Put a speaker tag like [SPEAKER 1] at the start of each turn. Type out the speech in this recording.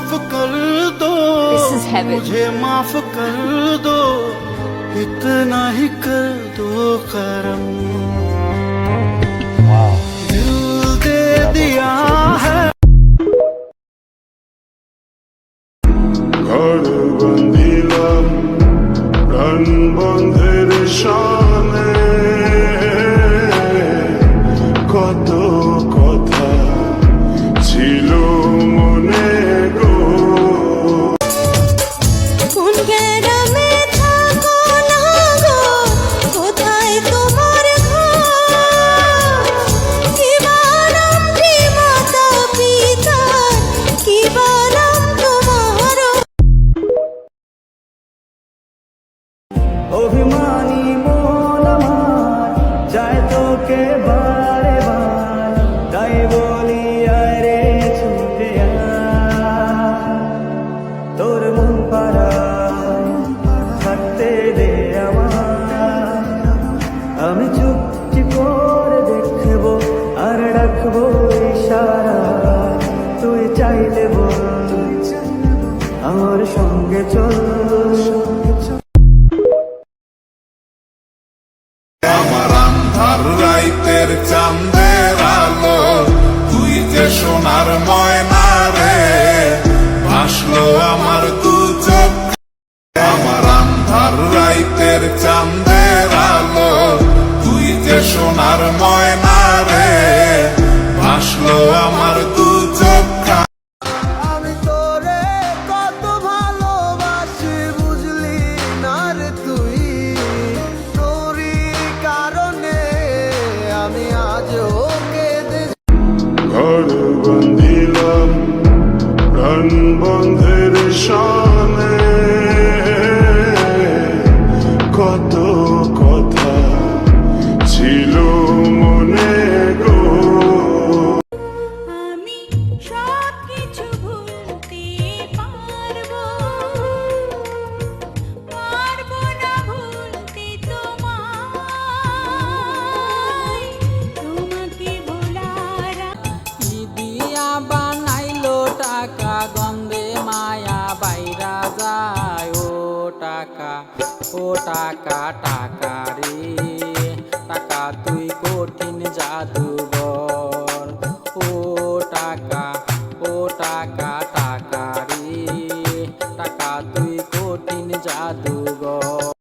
[SPEAKER 1] माफ कर दो, मुझे माफ कर दो, इतना ही कर दो करम। दिल दे दिया है,
[SPEAKER 2] ঘর বন্দিলাম প্রাণ বন্ধের শানে, কত কথা ছিল মনে গো।
[SPEAKER 3] কোন গ্রামে থাকো না গো, কোথায় তোমার ঘর? কি বানাম কি মাতা পিতা, কি বানাম তোমার?
[SPEAKER 4] অভিমানী মন আমার চায় তোকে বারে বার, তাই বলি আরে ছুটে আয়, তোর মন পাড়ায় থাকতে দে আমার। আমি চুপটি করে দেখবো আর রাখবো ইশারা, তুই চাইলে বল আমার সঙ্গে চল।
[SPEAKER 2] আমার আন্ধার রাইতের চাঁদের আলো, তুই যে সোনার ময়না রে, ভাসলো আমার দু চোখ। আমার আন্ধার রাইতের চাঁদের আলো, তুই যে সোনার ময়না রে, ভাসলো আমার দু চোখ।
[SPEAKER 1] আমি তোরে কত ভালোবাসি বুঝলি না রে তুই, তোরই কারণে আমি আজও কেঁদে।
[SPEAKER 2] ঘর বন্দিলাম প্রাণ বন্ধের শানে, কত কথা ছিল মনে গো।
[SPEAKER 3] আমি সব কিছু ভুলতে পারবো, পারবো না ভুলতে তোমায়, তোমাকে ভোলার।
[SPEAKER 5] কি দিয়া বানাইলো টাকা, গন্ধে মায়া বাইরা যায়। ও টাকা টাকা রে, টাকা তুই কঠিন জাদুঘর। ও টাকা টাকা রে, টাকা তুই কঠিন জাদুঘর।